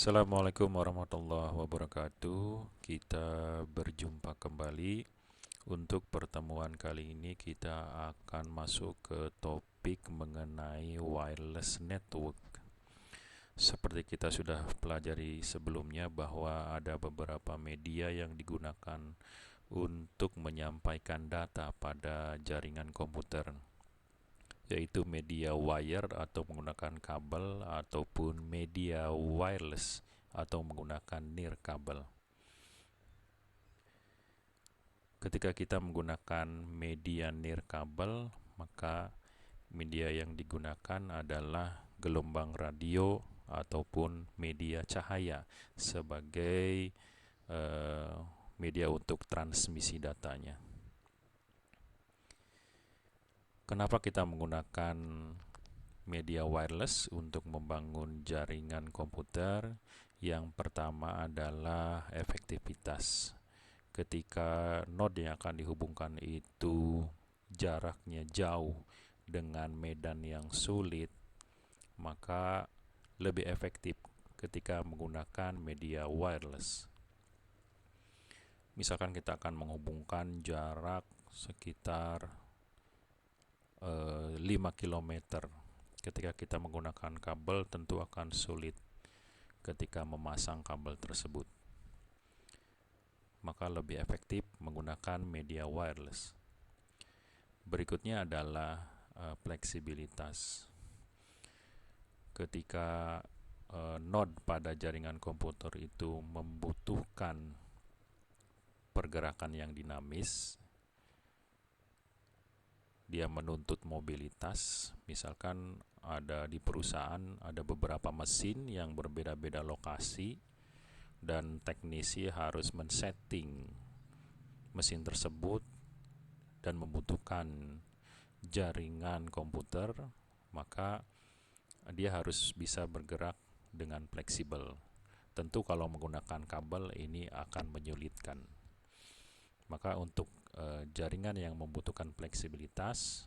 Assalamualaikum warahmatullahi wabarakatuh. Kita berjumpa kembali. Untuk pertemuan kali ini kita akan masuk ke topik mengenai wireless network. Seperti kita sudah pelajari sebelumnya bahwa ada beberapa media yang digunakan untuk menyampaikan data pada jaringan komputer, yaitu media wire atau menggunakan kabel ataupun media wireless atau menggunakan nirkabel. Ketika kita menggunakan media nirkabel, maka media yang digunakan adalah gelombang radio ataupun media cahaya sebagai media untuk transmisi datanya. Kenapa kita menggunakan media wireless untuk membangun jaringan komputer? Yang pertama adalah efektivitas. Ketika node yang akan dihubungkan itu jaraknya jauh dengan medan yang sulit, maka lebih efektif ketika menggunakan media wireless. Misalkan kita akan menghubungkan jarak sekitar 5 km. Ketika kita menggunakan kabel tentu akan sulit ketika memasang kabel tersebut. Maka lebih efektif menggunakan media wireless. Berikutnya adalah fleksibilitas. Ketika node pada jaringan komputer itu membutuhkan pergerakan yang dinamis, dia menuntut mobilitas. Misalkan ada di perusahaan ada beberapa mesin yang berbeda-beda lokasi, dan teknisi harus men-setting mesin tersebut dan membutuhkan jaringan komputer, maka dia harus bisa bergerak dengan fleksibel. Tentu kalau menggunakan kabel ini akan menyulitkan. Maka untuk jaringan yang membutuhkan fleksibilitas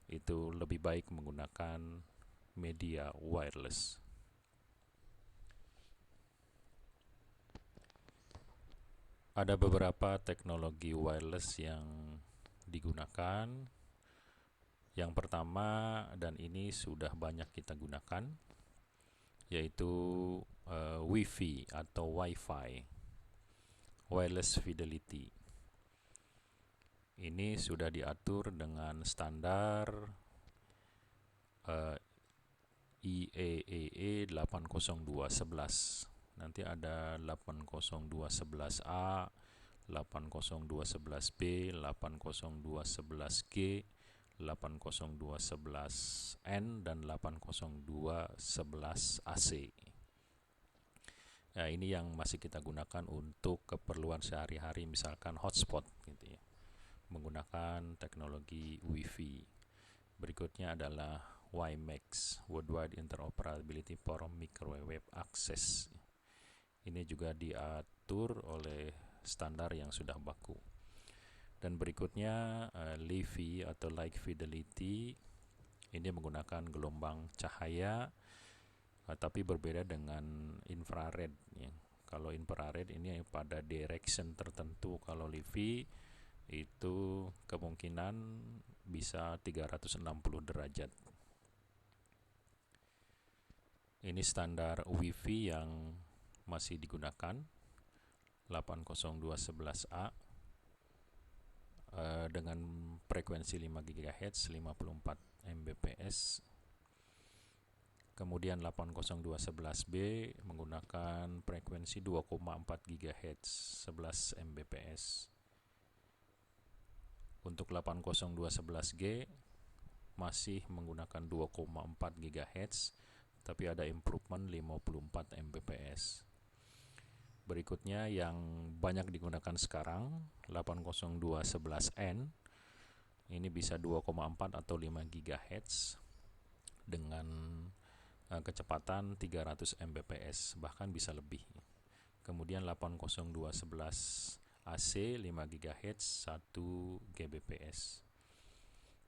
itu lebih baik menggunakan media wireless. Ada beberapa teknologi wireless yang digunakan. Yang pertama, dan ini sudah banyak kita gunakan, yaitu Wi-Fi atau Wi-Fi, wireless fidelity. Ini sudah diatur dengan standar IEEE 802.11. Nanti ada 802.11A, 802.11B, 802.11G, 802.11N, dan 802.11AC. Nah, ini yang masih kita gunakan untuk keperluan sehari-hari, misalkan hotspot gitu ya, menggunakan teknologi Wi-Fi. Berikutnya adalah WiMAX, Worldwide Interoperability for Microwave Access. Ini juga diatur oleh standar yang sudah baku. Dan berikutnya LiFi atau Light Fidelity. Ini menggunakan gelombang cahaya, tapi berbeda dengan infrared ya. Kalau infrared ini pada direction tertentu, kalau LiFi itu kemungkinan bisa 360 derajat. Ini standar Wi-Fi yang masih digunakan, 802.11a dengan frekuensi 5 GHz 54 Mbps. Kemudian 802.11b menggunakan frekuensi 2,4 GHz 11 Mbps. Untuk 802.11g masih menggunakan 2,4 GHz, tapi ada improvement 54 Mbps. Berikutnya yang banyak digunakan sekarang, 802.11n. Ini bisa 2,4 atau 5 GHz dengan kecepatan 300 Mbps, bahkan bisa lebih. Kemudian 802.11AC 5 GHz 1 Gbps.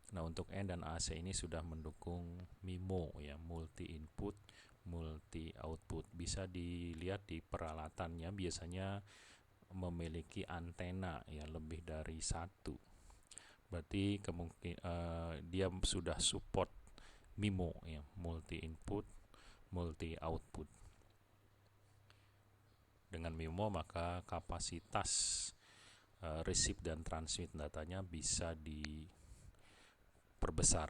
Nah, untuk N dan AC ini sudah mendukung MIMO ya, multi input multi output. Bisa dilihat di peralatannya, biasanya memiliki antena ya lebih dari satu. Berarti dia sudah support MIMO ya, multi input, multi output. Dengan MIMO maka kapasitas receive dan transmit datanya bisa diperbesar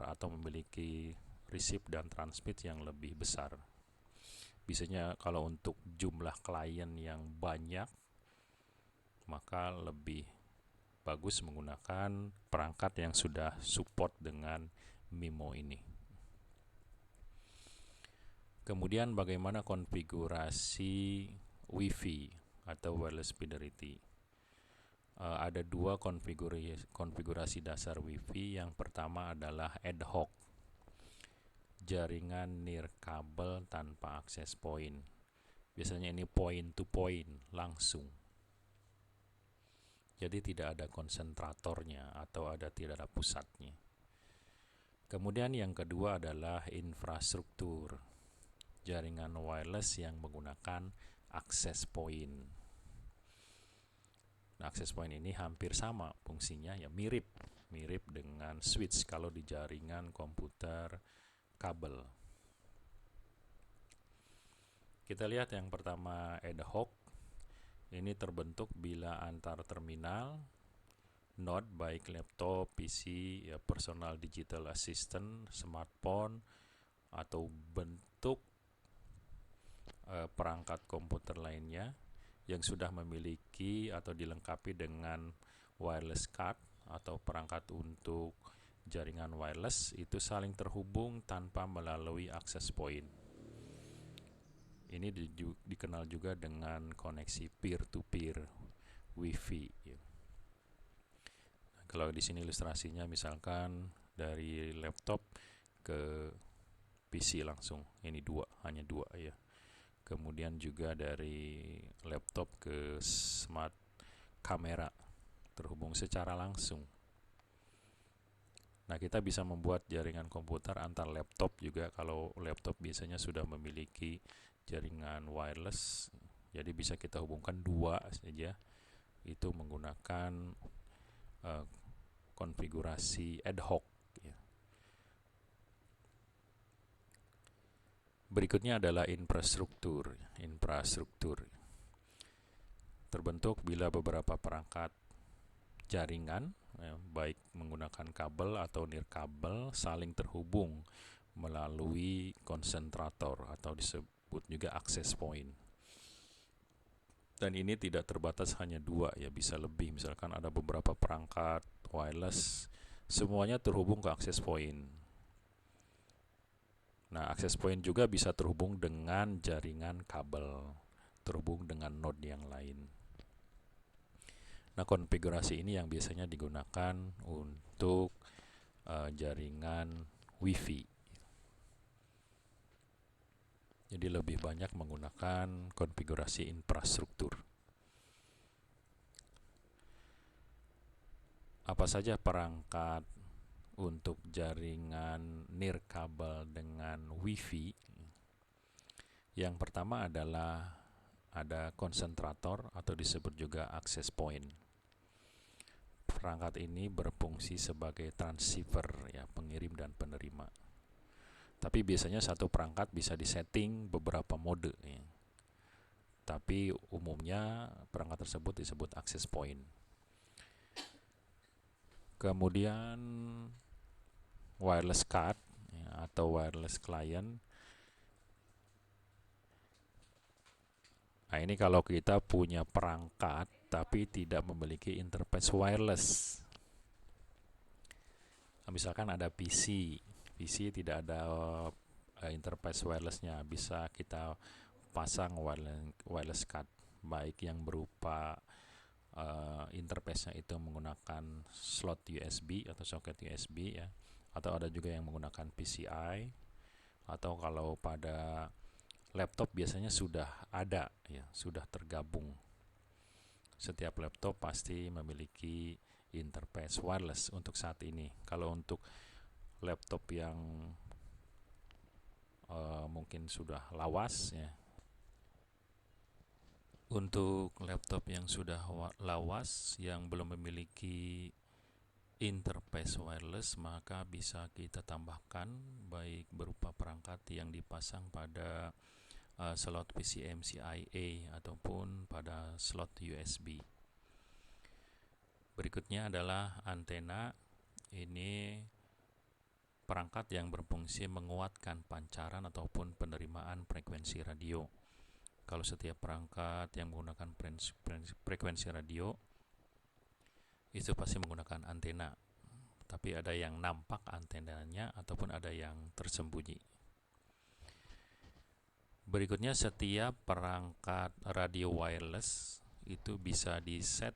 atau memiliki receive dan transmit yang lebih besar. Biasanya kalau untuk jumlah klien yang banyak, maka lebih bagus menggunakan perangkat yang sudah support dengan MIMO ini. Kemudian bagaimana konfigurasi Wi-Fi atau wireless fidelity? Ada dua konfigurasi dasar Wi-Fi. Yang pertama adalah ad hoc, jaringan nirkabel tanpa akses point. Biasanya ini point to point, langsung. Jadi tidak ada konsentratornya atau tidak ada pusatnya. Kemudian yang kedua adalah infrastruktur, jaringan wireless yang menggunakan akses point. Nah, akses point ini hampir sama fungsinya, ya mirip dengan switch kalau di jaringan komputer kabel. Kita lihat yang pertama, ad hoc. Ini terbentuk bila antar terminal node baik laptop, PC, ya personal digital assistant, smartphone, atau bentuk perangkat komputer lainnya yang sudah memiliki atau dilengkapi dengan wireless card atau perangkat untuk jaringan wireless itu saling terhubung tanpa melalui access point. Ini dikenal juga dengan koneksi peer-to-peer Wi-Fi. Kalau di sini ilustrasinya misalkan dari laptop ke PC langsung, ini hanya dua ya. Kemudian juga dari laptop ke smart kamera, terhubung secara langsung. Nah, kita bisa membuat jaringan komputer antar laptop juga kalau laptop biasanya sudah memiliki jaringan wireless, jadi bisa kita hubungkan dua saja, itu menggunakan konfigurasi ad hoc ya. Berikutnya adalah infrastruktur terbentuk bila beberapa perangkat jaringan ya, baik menggunakan kabel atau nirkabel saling terhubung melalui konsentrator atau disebut juga access point. Dan ini tidak terbatas hanya dua ya, bisa lebih. Misalkan ada beberapa perangkat wireless, semuanya terhubung ke access point. Nah, access point juga bisa terhubung dengan jaringan kabel, terhubung dengan node yang lain. Nah, konfigurasi ini yang biasanya digunakan untuk jaringan Wi-Fi. Jadi lebih banyak menggunakan konfigurasi infrastruktur. Apa saja perangkat untuk jaringan nirkabel dengan Wi-Fi? Yang pertama adalah ada konsentrator atau disebut juga access point. Perangkat ini berfungsi sebagai transceiver ya, pengirim dan penerima. Tapi biasanya satu perangkat bisa disetting beberapa mode ya. Tapi umumnya perangkat tersebut disebut access point. Kemudian wireless card ya, atau wireless client. Nah, ini kalau kita punya perangkat tapi tidak memiliki interface wireless. Nah, misalkan ada PC tidak ada interface wirelessnya, bisa kita pasang wireless card, baik yang berupa interface-nya itu menggunakan slot USB atau soket USB ya, atau ada juga yang menggunakan PCI, atau kalau pada laptop biasanya sudah ada ya, sudah tergabung. Setiap laptop pasti memiliki interface wireless untuk saat ini. Kalau untuk laptop yang mungkin sudah lawas ya. Untuk laptop yang sudah lawas, yang belum memiliki interface wireless, maka bisa kita tambahkan baik berupa perangkat yang dipasang pada slot PCMCIe ataupun pada slot USB. Berikutnya adalah antena. Ini perangkat yang berfungsi menguatkan pancaran ataupun penerimaan frekuensi radio. Kalau setiap perangkat yang menggunakan frekuensi radio itu pasti menggunakan antena, tapi ada yang nampak antenanya ataupun ada yang tersembunyi. Berikutnya, setiap perangkat radio wireless itu bisa di-set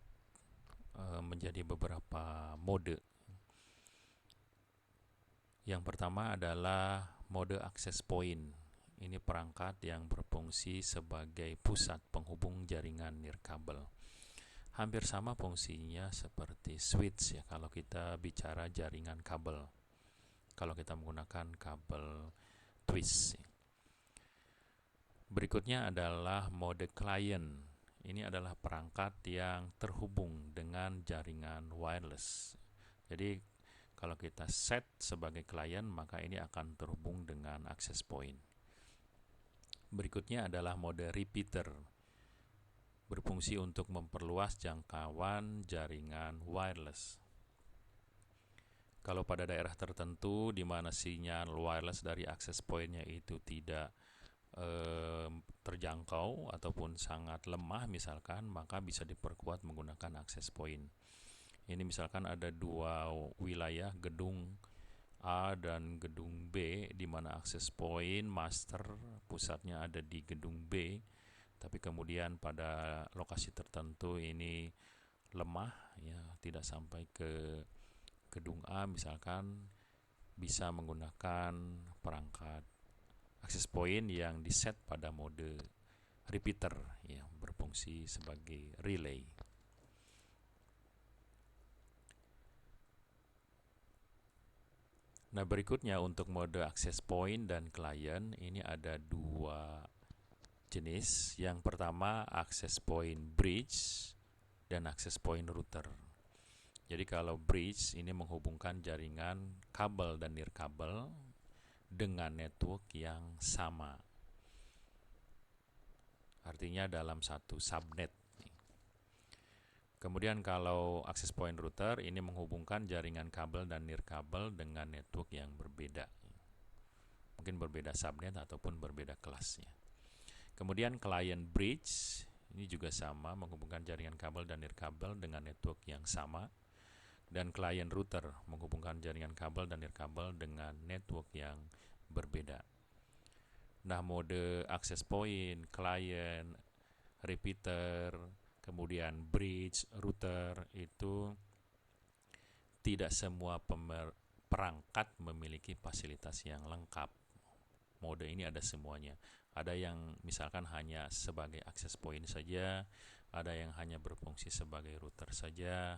menjadi beberapa mode. Yang pertama adalah mode access point. Ini perangkat yang berfungsi sebagai pusat penghubung jaringan nirkabel. Hampir sama fungsinya seperti switch ya kalau kita bicara jaringan kabel. Kalau kita menggunakan kabel twist. Berikutnya adalah mode client. Ini adalah perangkat yang terhubung dengan jaringan wireless. Jadi kalau kita set sebagai client, maka ini akan terhubung dengan access point. Berikutnya adalah mode repeater. Berfungsi untuk memperluas jangkauan jaringan wireless. Kalau pada daerah tertentu di mana sinyal wireless dari access point-nya itu tidak terjangkau ataupun sangat lemah misalkan, maka bisa diperkuat menggunakan access point. Ini misalkan ada dua wilayah, gedung A dan gedung B, di mana access point master pusatnya ada di gedung B, tapi kemudian pada lokasi tertentu ini lemah ya, tidak sampai ke gedung A misalkan, bisa menggunakan perangkat access point yang diset pada mode repeater ya, berfungsi sebagai relay. Nah, berikutnya untuk mode access point dan client ini ada dua jenis. Yang pertama access point bridge dan access point router. Jadi kalau bridge ini menghubungkan jaringan kabel dan nirkabel dengan network yang sama. Artinya dalam satu subnet. Kemudian kalau access point router ini menghubungkan jaringan kabel dan nirkabel dengan network yang berbeda. Mungkin berbeda subnet ataupun berbeda kelasnya. Kemudian client bridge ini juga sama, menghubungkan jaringan kabel dan nirkabel dengan network yang sama. Dan client router menghubungkan jaringan kabel dan nirkabel dengan network yang berbeda. Nah, mode access point, client, repeater, kemudian bridge, router itu tidak semua perangkat memiliki fasilitas yang lengkap. Mode ini ada semuanya. Ada yang misalkan hanya sebagai access point saja, ada yang hanya berfungsi sebagai router saja,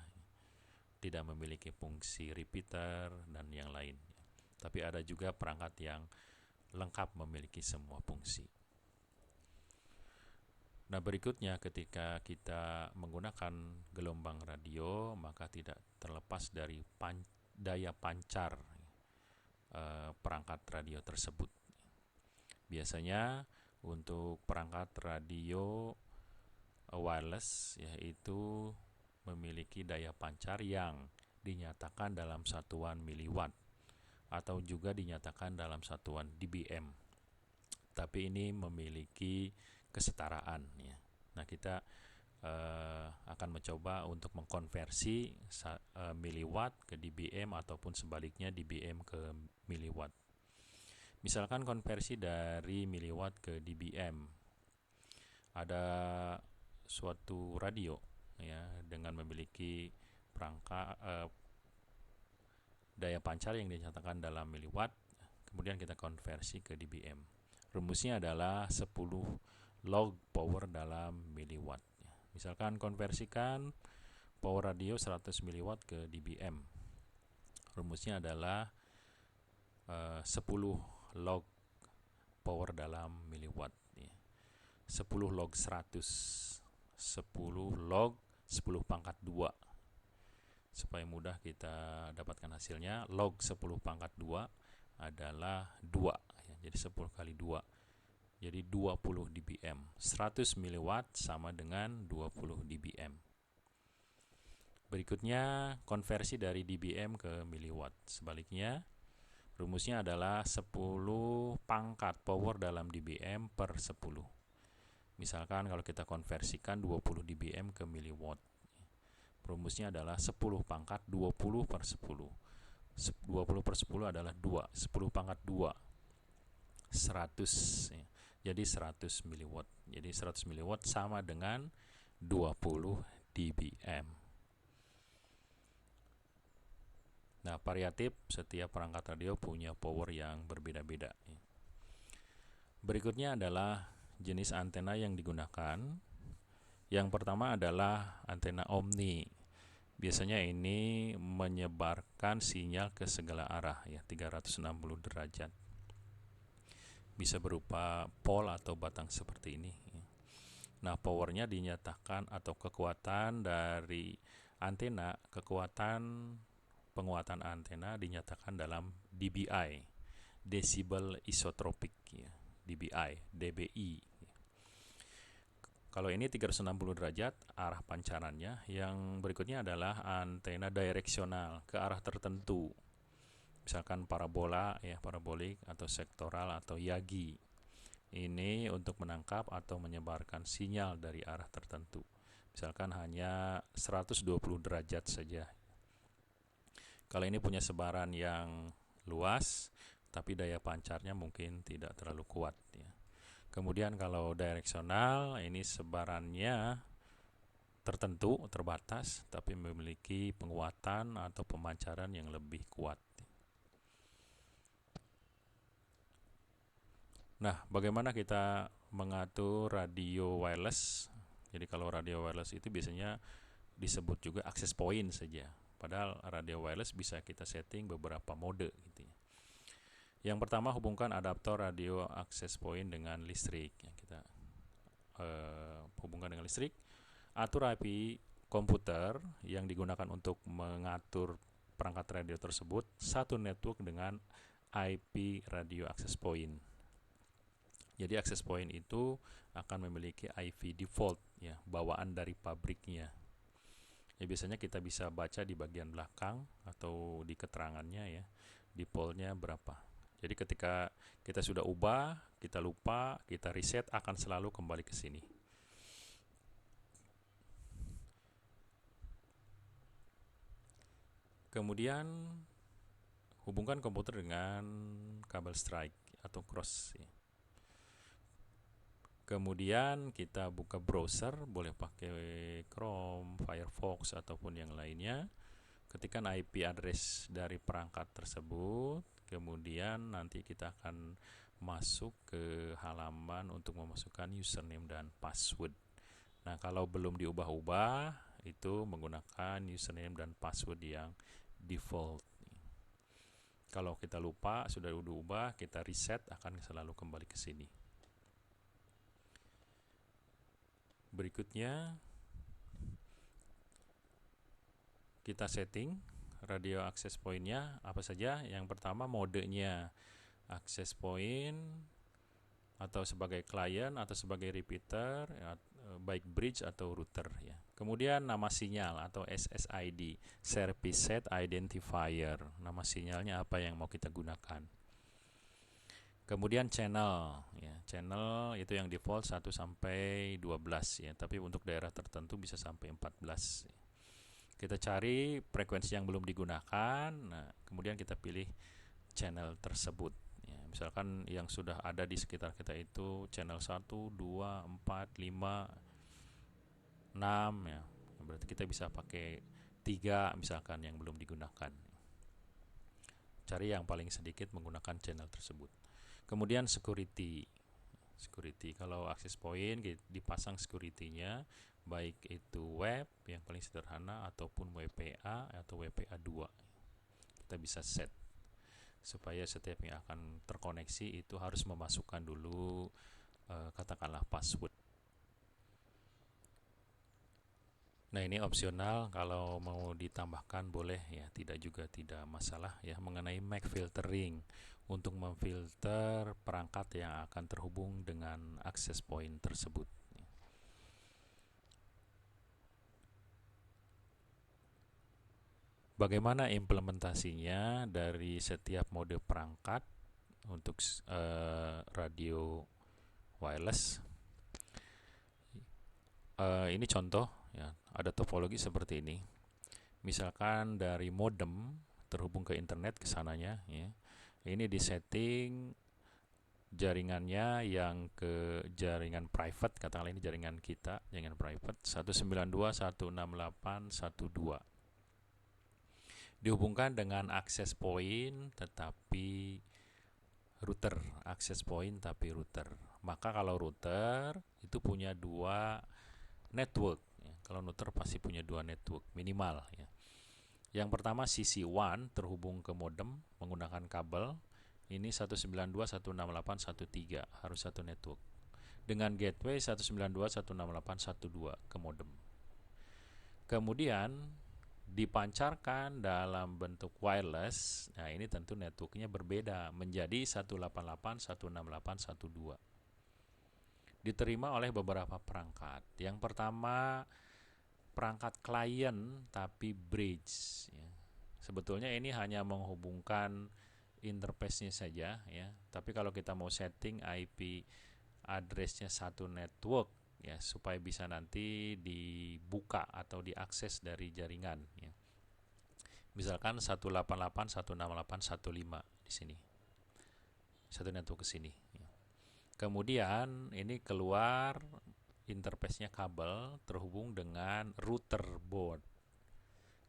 tidak memiliki fungsi repeater dan yang lain. Tapi ada juga perangkat yang lengkap memiliki semua fungsi. Nah, berikutnya ketika kita menggunakan gelombang radio, maka tidak terlepas dari daya pancar perangkat radio tersebut. Biasanya untuk perangkat radio wireless yaitu memiliki daya pancar yang dinyatakan dalam satuan miliwatt atau juga dinyatakan dalam satuan dBm. Tapi ini memiliki kesetaraan ya. Nah, kita akan mencoba untuk mengkonversi miliwatt ke dBm ataupun sebaliknya dBm ke miliwatt. Misalkan konversi dari miliwatt ke dBm. Ada suatu radio ya dengan memiliki perangkat daya pancar yang dinyatakan dalam miliwatt, kemudian kita konversi ke dBm. Rumusnya adalah 10 log power dalam miliwatt. Misalkan konversikan power radio 100 miliwatt ke dBm. Rumusnya adalah 10 log power dalam miliwatt. 10 log 100, 10 log 10 pangkat 2. Supaya mudah kita dapatkan hasilnya, log 10 pangkat 2 adalah 2. Jadi 10 kali 2. Jadi 20 dBm. 100 miliwatt sama dengan 20 dBm. Berikutnya konversi dari dBm ke miliwatt. Sebaliknya, rumusnya adalah 10 pangkat power dalam dBm per 10. Misalkan kalau kita konversikan 20 dBm ke miliwatt, rumusnya adalah 10 pangkat 20 per 10. 20 per 10 adalah 2. 10 pangkat 2, 100. Jadi 100 miliwatt. Jadi 100 miliwatt sama dengan 20 dBm. Nah, variatif, setiap perangkat radio punya power yang berbeda-beda. Berikutnya adalah jenis antena yang digunakan. Yang pertama adalah antena omni. Biasanya ini menyebarkan sinyal ke segala arah, 360 derajat. Bisa berupa pole atau batang seperti ini. Nah, powernya dinyatakan atau kekuatan dari antena, penguatan antena dinyatakan dalam dBi, decibel isotropik, dBi. Kalau ini 360 derajat arah pancarannya. Yang berikutnya adalah antena direksional ke arah tertentu. Misalkan parabola, parabolik atau sektoral atau yagi. Ini untuk menangkap atau menyebarkan sinyal dari arah tertentu. Misalkan hanya 120 derajat saja. Kalau ini punya sebaran yang luas, tapi daya pancarnya mungkin tidak terlalu kuat. Kemudian kalau direksional, ini sebarannya tertentu, terbatas, tapi memiliki penguatan atau pemancaran yang lebih kuat. Nah, bagaimana kita mengatur radio wireless? Jadi kalau radio wireless itu biasanya disebut juga access point saja. Padahal radio wireless bisa kita setting beberapa mode gitu. Yang pertama, hubungkan adaptor radio access point dengan listrik. Kita hubungkan dengan listrik. Atur IP komputer yang digunakan untuk mengatur perangkat radio tersebut satu network dengan IP radio access point. Jadi access point itu akan memiliki IP default, bawaan dari pabriknya. Biasanya kita bisa baca di bagian belakang atau di keterangannya, defaultnya berapa. Jadi ketika kita sudah ubah, kita lupa, kita reset, akan selalu kembali ke sini. Kemudian hubungkan komputer dengan kabel strike atau cross. Kemudian kita buka browser, boleh pakai Chrome, Firefox ataupun yang lainnya. Ketikkan IP address dari perangkat tersebut. Kemudian nanti kita akan masuk ke halaman untuk memasukkan username dan password. Nah, kalau belum diubah-ubah, itu menggunakan username dan password yang default. Kalau kita lupa, sudah diubah, kita reset, akan selalu kembali ke sini. Berikutnya, kita setting radio access point-nya apa saja. Yang pertama, modenya access point atau sebagai client atau sebagai repeater, baik bridge atau router. Kemudian nama sinyal atau SSID, Service Set Identifier. Nama sinyalnya apa yang mau kita gunakan. Kemudian channel, channel itu yang default 1 sampai 12, tapi untuk daerah tertentu bisa sampai 14. Kita cari frekuensi yang belum digunakan, kemudian kita pilih channel tersebut. Misalkan yang sudah ada di sekitar kita itu channel 1, 2, 4, 5, 6, berarti kita bisa pakai 3 misalkan yang belum digunakan. Cari yang paling sedikit menggunakan channel tersebut. Kemudian security, kalau access point dipasang security-nya, baik itu web yang paling sederhana ataupun WPA atau WPA2. Kita bisa set supaya setiap yang akan terkoneksi itu harus memasukkan dulu katakanlah password. Nah, ini opsional, kalau mau ditambahkan boleh ya, tidak masalah ya. Mengenai MAC filtering, untuk memfilter perangkat yang akan terhubung dengan access point tersebut. Bagaimana implementasinya dari setiap mode perangkat untuk radio wireless? Ini contoh ya, ada topologi seperti ini. Misalkan dari modem terhubung ke internet ke sananya ya. Ini disetting jaringannya yang ke jaringan private, katakanlah ini jaringan kita, jaringan private 192.168.1.2. Dihubungkan dengan access point tetapi router, access point tapi router. Maka kalau router itu punya dua network ya. Kalau router pasti punya dua network minimal ya. Yang pertama CC1 terhubung ke modem menggunakan kabel. Ini 192.168.1.3 harus satu network. Dengan gateway 192.168.1.2 ke modem. Kemudian dipancarkan dalam bentuk wireless. Nah, ini tentu networknya berbeda menjadi 188.168.1.2. Diterima oleh beberapa perangkat. Yang pertama perangkat klien tapi bridge ya. Sebetulnya ini hanya menghubungkan interface-nya saja ya. Tapi kalau kita mau setting IP address-nya satu network ya, supaya bisa nanti dibuka atau diakses dari jaringan ya. Misalkan 188.168.1.5 di sini. Satu network ke sini ya. Kemudian ini keluar interface-nya kabel terhubung dengan router board.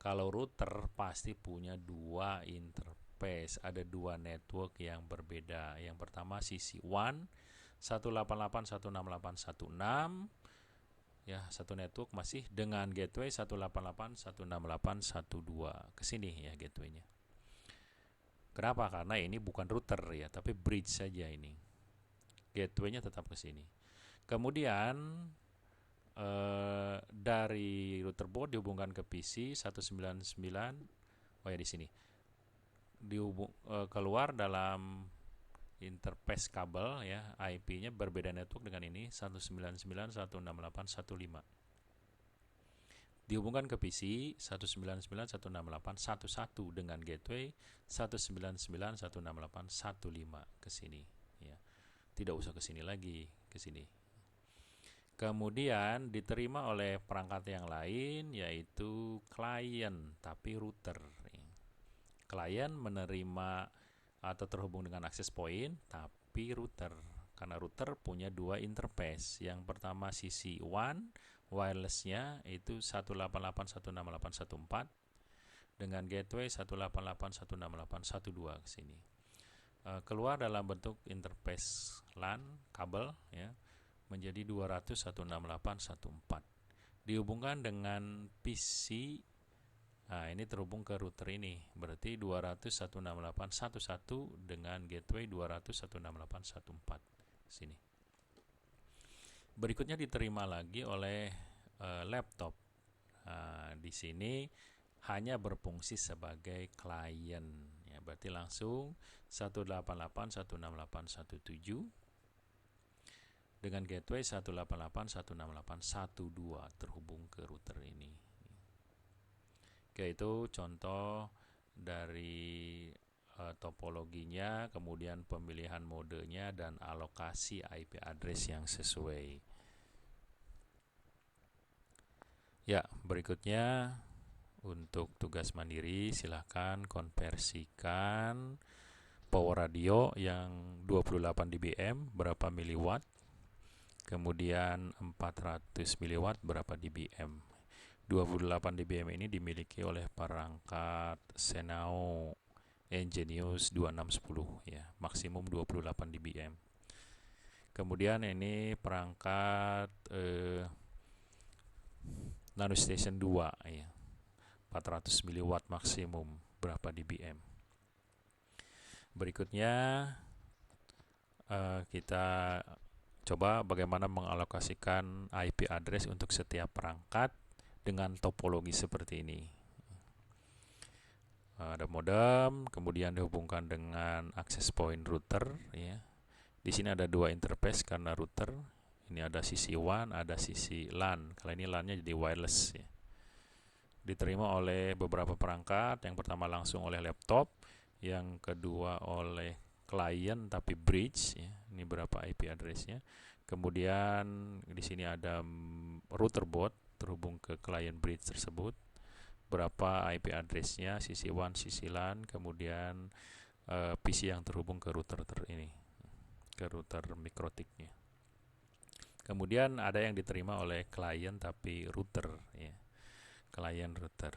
Kalau router pasti punya dua interface, ada dua network yang berbeda. Yang pertama CC1 188.168.1.6 ya, satu network masih dengan gateway 188.168.1.2 ke sini ya gateway-nya. Kenapa? Karena ini bukan router ya, tapi bridge saja ini. Gateway-nya tetap ke sini. Kemudian dari router board dihubungkan ke PC 199. Oh ya di sini. Keluar dalam interface kabel ya, IP-nya berbeda network dengan ini 199.168.1.5. Dihubungkan ke PC 199.168.1.1 dengan gateway 199.168.1.5 ke sini ya. Tidak usah ke sini lagi, ke sini. Kemudian diterima oleh perangkat yang lain yaitu klien tapi router. Klien menerima atau terhubung dengan access point tapi router. Karena router punya dua interface. Yang pertama CC1 wireless-nya itu 188.168.1.4 dengan gateway 188.168.1.2 ke sini. Keluar dalam bentuk interface LAN kabel ya, menjadi 200.168.1.4. Dihubungkan dengan PC. Nah, ini terhubung ke router ini. Berarti 200.168.1.1 dengan gateway 200.168.1.4 sini. Berikutnya diterima lagi oleh laptop. Nah, di sini hanya berfungsi sebagai klien ya, berarti langsung 188.168.1.7 dengan gateway 188.168.1.2 terhubung ke router ini. Oke, itu contoh dari topologinya, kemudian pemilihan modenya dan alokasi IP address yang sesuai. Ya, berikutnya untuk tugas mandiri silahkan konversikan power radio yang 28 dBm berapa miliwatt, kemudian 400 miliwatt berapa dBm. 28 dBm ini dimiliki oleh perangkat Senao Engenius 2610 ya, maksimum 28 dBm. Kemudian ini perangkat NanoStation 2 ya, 400 miliwatt maksimum berapa dBm. Berikutnya kita coba bagaimana mengalokasikan IP address untuk setiap perangkat dengan topologi seperti ini. Ada modem, kemudian dihubungkan dengan access point router. Ya. Di sini ada dua interface karena router. Ini ada sisi WAN, ada sisi LAN. Kalau ini LAN-nya jadi wireless. Ya. Diterima oleh beberapa perangkat. Yang pertama langsung oleh laptop, yang kedua oleh klien tapi bridge. Ya. Ini berapa IP address-nya. Kemudian di sini ada router board terhubung ke klien bridge tersebut. Berapa IP address-nya, sisi WAN, sisi LAN, kemudian PC yang terhubung ke router ini, ke router mikrotiknya. Kemudian ada yang diterima oleh klien tapi router, ya. Klien router.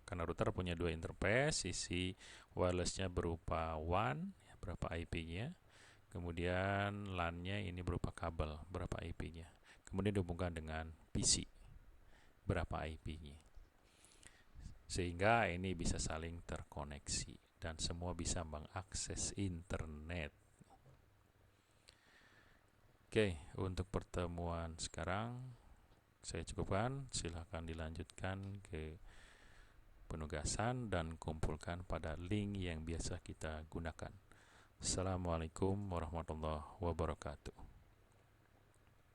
Karena router punya dua interface, sisi wireless-nya berupa WAN, ya, berapa IP-nya. Kemudian LAN-nya ini berupa kabel, berapa IP-nya. Kemudian dihubungkan dengan PC, berapa IP-nya. Sehingga ini bisa saling terkoneksi dan semua bisa mengakses internet. Oke, untuk pertemuan sekarang saya cukupkan. Silahkan dilanjutkan ke penugasan dan kumpulkan pada link yang biasa kita gunakan. Assalamualaikum warahmatullahi wabarakatuh.